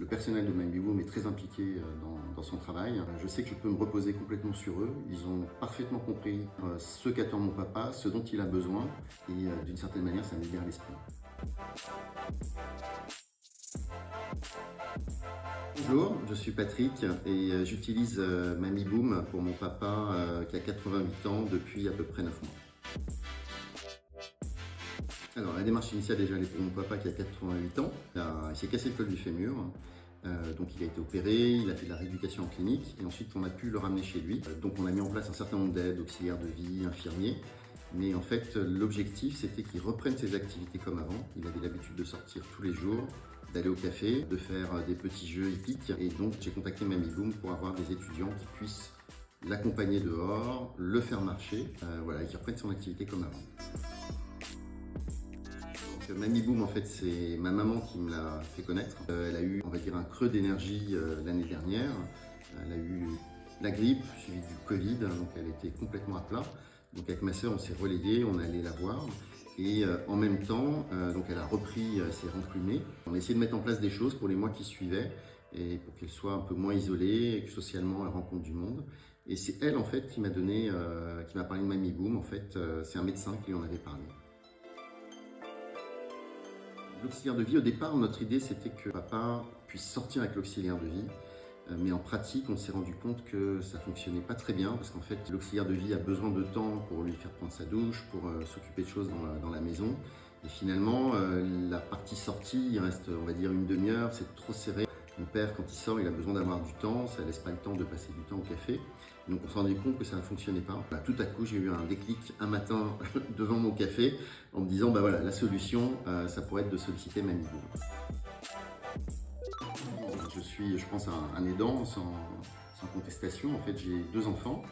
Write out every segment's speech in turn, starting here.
personnel de Mamie Boom est très impliqué dans son travail. Je sais que je peux me reposer complètement sur eux. Ils ont parfaitement compris ce qu'attend mon papa, ce dont il a besoin, et d'une certaine manière, ça me libère l'esprit. Bonjour, je suis Patrick et j'utilise Mamie Boom pour mon papa qui a 88 ans depuis à peu près 9 mois. Alors, la démarche initiale, déjà, elle est pour mon papa qui a 88 ans. Il s'est cassé le col du fémur, donc il a été opéré, il a fait de la rééducation en clinique, et ensuite on a pu le ramener chez lui. Donc on a mis en place un certain nombre d'aides, auxiliaires de vie, infirmiers. Mais en fait, l'objectif, c'était qu'il reprenne ses activités comme avant. Il avait l'habitude de sortir tous les jours, d'aller au café, de faire des petits jeux hippiques. Et donc, j'ai contacté Mamie Boom pour avoir des étudiants qui puissent l'accompagner dehors, le faire marcher, voilà, et qu'il reprenne son activité comme avant. Mamie Boom, en fait, c'est ma maman qui me l'a fait connaître. Elle a eu, on va dire, un creux d'énergie l'année dernière. Elle a eu la grippe, suivie du Covid, donc elle était complètement à plat. Donc avec ma sœur, on s'est relayés, on est allé la voir. Et en même temps, donc elle a repris ses renflumés. On a essayé de mettre en place des choses pour les mois qui suivaient, et pour qu'elle soit un peu moins isolée, et que socialement elle rencontre du monde. Et c'est elle, en fait, qui m'a donné, qui m'a parlé de Mamie Boom. En fait, c'est un médecin qui lui en avait parlé. L'auxiliaire de vie, au départ, notre idée, c'était que papa puisse sortir avec l'auxiliaire de vie. Mais en pratique, on s'est rendu compte que ça fonctionnait pas très bien, parce qu'en fait, l'auxiliaire de vie a besoin de temps pour lui faire prendre sa douche, pour s'occuper de choses dans la maison. Et finalement, la partie sortie, il reste, on va dire, une demi-heure, c'est trop serré. Mon père, quand il sort, il a besoin d'avoir du temps, ça laisse pas le temps de passer du temps au café. Donc on s'est rendu compte que ça ne fonctionnait pas. Bah, tout à coup, j'ai eu un déclic un matin devant mon café, en me disant, bah voilà, la solution, ça pourrait être de solliciter Mamie Boom. Je suis, je pense, un aidant sans contestation. En fait, j'ai 2 enfants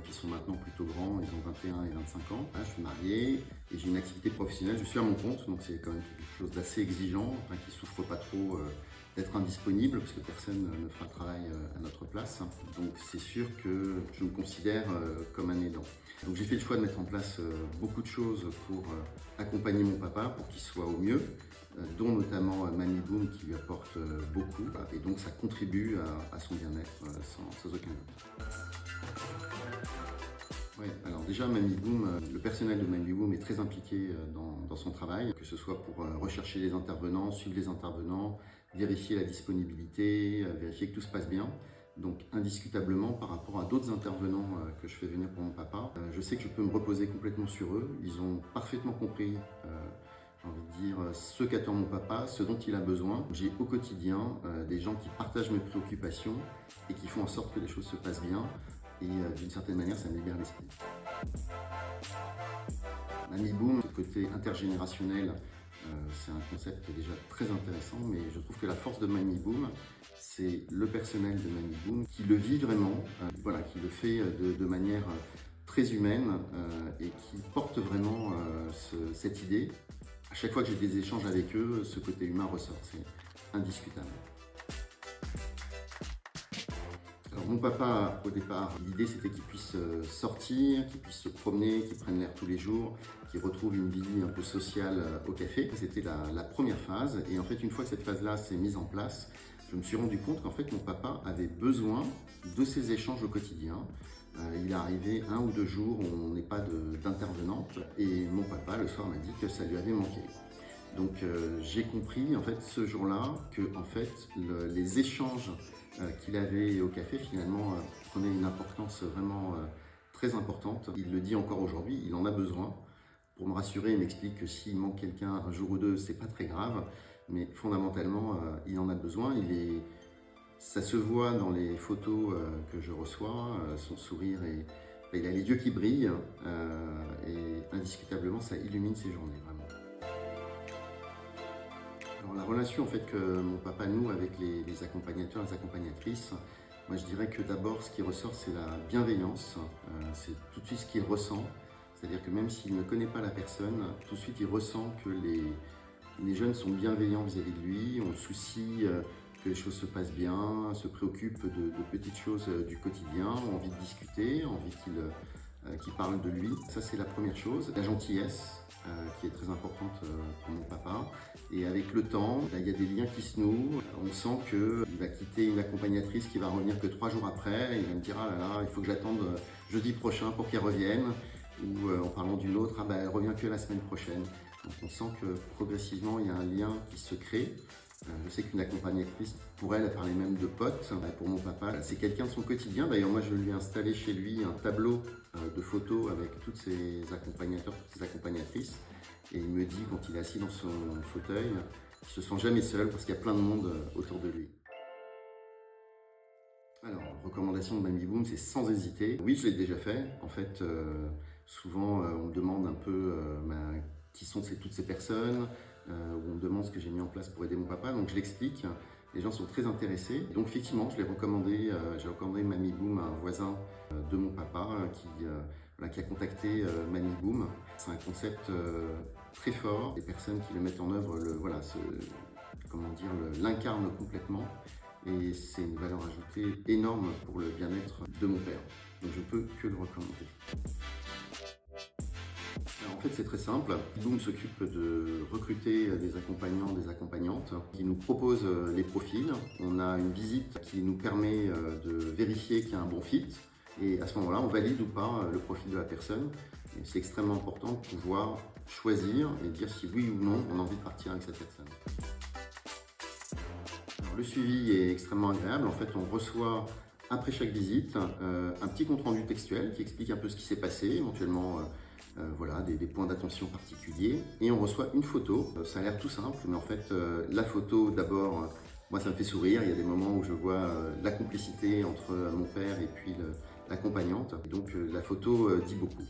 qui sont maintenant plutôt grands, ils ont 21 et 25 ans. Là, je suis marié et j'ai une activité professionnelle. Je suis à mon compte, donc c'est quand même quelque chose d'assez exigeant, enfin, qui ne souffre pas trop d'être indisponible, parce que personne ne fera le travail à notre place. Donc c'est sûr que je me considère comme un aidant. Donc j'ai fait le choix de mettre en place beaucoup de choses pour accompagner mon papa, pour qu'il soit au mieux, dont notamment Mamie Boom qui lui apporte beaucoup, et donc ça contribue à son bien-être sans aucun doute. Ouais, alors déjà Mamie Boom, le personnel de Mamie Boom est très impliqué dans son travail, que ce soit pour rechercher les intervenants, suivre les intervenants, vérifier la disponibilité, vérifier que tout se passe bien. Donc indiscutablement par rapport à d'autres intervenants que je fais venir pour mon papa, je sais que je peux me reposer complètement sur eux. Ils ont parfaitement compris, j'ai envie de dire, ce qu'attend mon papa, ce dont il a besoin. J'ai au quotidien des gens qui partagent mes préoccupations et qui font en sorte que les choses se passent bien. Et d'une certaine manière, ça me libère l'esprit. Mamie Boom, ce côté intergénérationnel, c'est un concept déjà très intéressant, mais je trouve que la force de Mamie Boom, c'est le personnel de Mamie Boom qui le vit vraiment, voilà, qui le fait de manière très humaine et qui porte vraiment cette idée. À chaque fois que j'ai des échanges avec eux, ce côté humain ressort, c'est indiscutable. Alors mon papa, au départ, l'idée c'était qu'il puisse sortir, qu'il puisse se promener, qu'il prenne l'air tous les jours, qu'il retrouve une vie un peu sociale au café. C'était la première phase, et en fait une fois que cette phase-là s'est mise en place, je me suis rendu compte qu'en fait mon papa avait besoin de ces échanges au quotidien. Il est arrivé 1 ou 2 jours où on n'est pas d'intervenante, et mon papa le soir m'a dit que ça lui avait manqué. Donc j'ai compris en fait ce jour-là que en fait les échanges qu'il avait au café finalement prenaient une importance vraiment très importante. Il le dit encore aujourd'hui, il en a besoin. Pour me rassurer, il m'explique que s'il manque quelqu'un un jour ou deux, c'est pas très grave, mais fondamentalement il en a besoin. Ça se voit dans les photos que je reçois, son sourire il a les yeux qui brillent et indiscutablement ça illumine ses journées vraiment. Alors, la relation en fait que mon papa noue avec les accompagnateurs, les accompagnatrices, moi je dirais que d'abord ce qui ressort c'est la bienveillance, c'est tout de suite ce qu'il ressent, c'est-à-dire que même s'il ne connaît pas la personne, tout de suite il ressent que les jeunes sont bienveillants vis-à-vis de lui, ont le souci que les choses se passent bien, se préoccupent de petites choses du quotidien, ont envie de discuter, ont envie qu'il qui parle de lui. Ça, c'est la première chose. La gentillesse, qui est très importante pour mon papa. Et avec le temps, il y a des liens qui se nouent. On sent qu'il va quitter une accompagnatrice qui va revenir que 3 jours après. Il va me dire, ah là là, il faut que j'attende jeudi prochain pour qu'elle revienne. Ou en parlant d'une autre, ah ben, elle revient que la semaine prochaine. Donc on sent que progressivement, il y a un lien qui se crée. Je sais qu'une accompagnatrice, pour elle parlait même de potes. Pour mon papa, c'est quelqu'un de son quotidien. D'ailleurs, moi, je lui ai installé chez lui un tableau de photos avec tous ses accompagnateurs, toutes ses accompagnatrices. Et il me dit, quand il est assis dans son fauteuil, qu'il ne se sent jamais seul parce qu'il y a plein de monde autour de lui. Alors, recommandation de Mamie Boom, c'est sans hésiter. Oui, je l'ai déjà fait. En fait, souvent, on me demande un peu qui sont toutes ces personnes, où on me demande ce que j'ai mis en place pour aider mon papa. Donc, je l'explique. Les gens sont très intéressés. Donc, effectivement, je l'ai recommandé. J'ai recommandé Mamie Boom à un voisin de mon papa qui a contacté Mamie Boom. C'est un concept très fort. Les personnes qui le mettent en œuvre, l'incarnent complètement. Et c'est une valeur ajoutée énorme pour le bien-être de mon père. Donc je peux que le recommander. Alors en fait c'est très simple. Boom s'occupe de recruter des accompagnants, des accompagnantes qui nous proposent les profils. On a une visite qui nous permet de vérifier qu'il y a un bon fit. Et à ce moment-là, on valide ou pas le profil de la personne. C'est extrêmement important de pouvoir choisir et dire si oui ou non on a envie de partir avec cette personne. Le suivi est extrêmement agréable. En fait, on reçoit, après chaque visite, un petit compte-rendu textuel qui explique un peu ce qui s'est passé, éventuellement des points d'attention particuliers. Et on reçoit une photo. Ça a l'air tout simple, mais en fait, la photo, d'abord, moi, ça me fait sourire. Il y a des moments où je vois la complicité entre mon père et puis l'accompagnante. Donc, la photo dit beaucoup.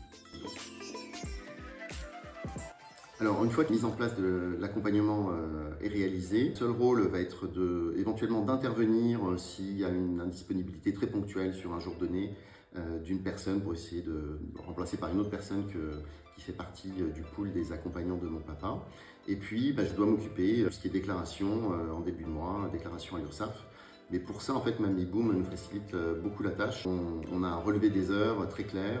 Alors, une fois que la mise en place de l'accompagnement est réalisée, le seul rôle va être éventuellement d'intervenir s'il y a une indisponibilité très ponctuelle sur un jour donné d'une personne pour essayer de remplacer par une autre personne qui fait partie du pool des accompagnants de mon papa. Et puis, je dois m'occuper de ce qui est déclaration en début de mois, déclaration à l'URSSAF. Mais pour ça, en fait, Mamie Boom nous facilite beaucoup la tâche. On a un relevé des heures très clair,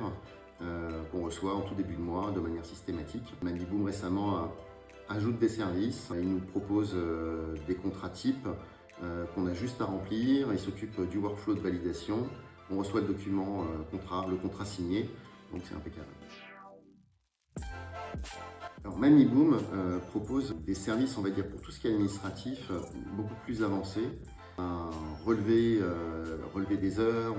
qu'on reçoit en tout début de mois de manière systématique. Mamie Boom récemment ajoute des services, il nous propose des contrats types qu'on a juste à remplir, il s'occupe du workflow de validation, on reçoit le document le contrat signé, donc c'est impeccable. Alors Mamie Boom propose des services, on va dire, pour tout ce qui est administratif, beaucoup plus avancés. Un relevé des heures,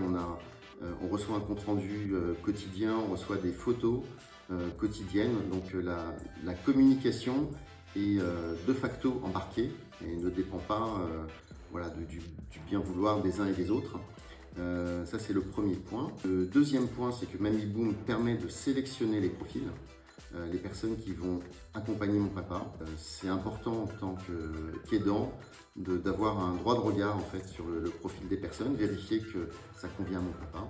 on reçoit un compte-rendu quotidien, on reçoit des photos quotidiennes. Donc la communication est de facto embarquée et ne dépend pas du bien vouloir des uns et des autres. Ça, c'est le premier point. Le deuxième point, c'est que Mamie Boom permet de sélectionner les profils. Les personnes qui vont accompagner mon papa. C'est important en tant qu'aidant d'avoir un droit de regard en fait, sur le profil des personnes, vérifier que ça convient à mon papa.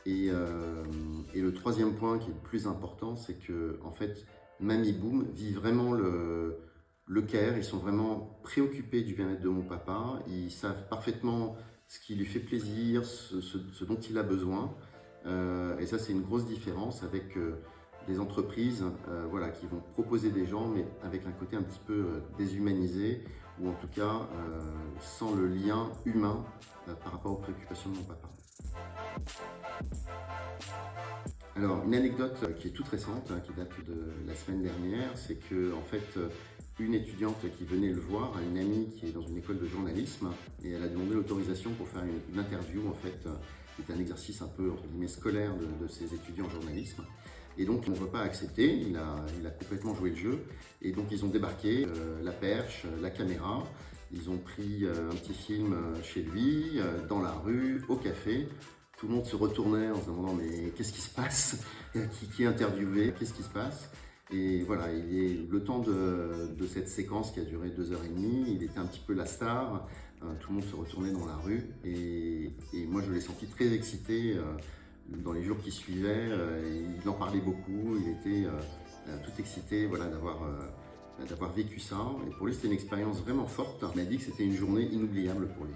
Et le troisième point qui est le plus important, c'est que en fait, Mamie Boom vit vraiment le care. Ils sont vraiment préoccupés du bien-être de mon papa. Ils savent parfaitement ce qui lui fait plaisir, ce dont il a besoin. Et ça, c'est une grosse différence avec des entreprises qui vont proposer des gens, mais avec un côté un petit peu déshumanisé, ou en tout cas sans le lien humain par rapport aux préoccupations de mon papa. Alors, une anecdote qui est toute récente, qui date de la semaine dernière, c'est que en fait, une étudiante qui venait le voir a une amie qui est dans une école de journalisme, et elle a demandé l'autorisation pour faire une interview, en fait, qui est un exercice un peu, entre guillemets, scolaire de ces étudiants en journalisme. Et donc, mon papa a accepté, il a complètement joué le jeu. Et donc, ils ont débarqué la perche, la caméra. Ils ont pris un petit film chez lui, dans la rue, au café. Tout le monde se retournait en se demandant mais qu'est-ce qui se passe? Qui est interviewé? Qu'est-ce qui se passe? Et voilà, le temps de cette séquence qui a duré 2h30, il était un petit peu la star. Tout le monde se retournait dans la rue. Et moi, je l'ai senti très excité. Dans les jours qui suivaient, il en parlait beaucoup, il était tout excité d'avoir vécu ça. Et pour lui, c'était une expérience vraiment forte. Il m'a dit que c'était une journée inoubliable pour lui.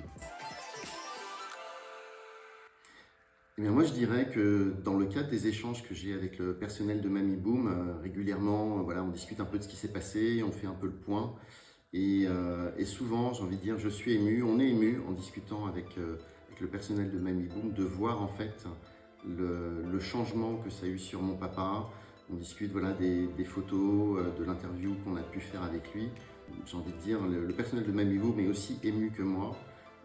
Eh bien, moi, je dirais que dans le cadre des échanges que j'ai avec le personnel de Mamie Boom, régulièrement, voilà, on discute un peu de ce qui s'est passé, on fait un peu le point. Et souvent, j'ai envie de dire, je suis ému, on est ému en discutant avec le personnel de Mamie Boom, de voir en fait le changement que ça a eu sur mon papa. On discute voilà, des photos, de l'interview qu'on a pu faire avec lui. J'ai envie de dire, le personnel de Mamie Boom est aussi ému que moi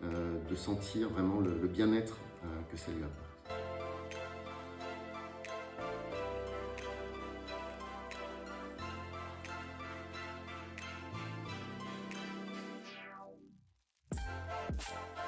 de sentir vraiment le bien-être que ça lui apporte.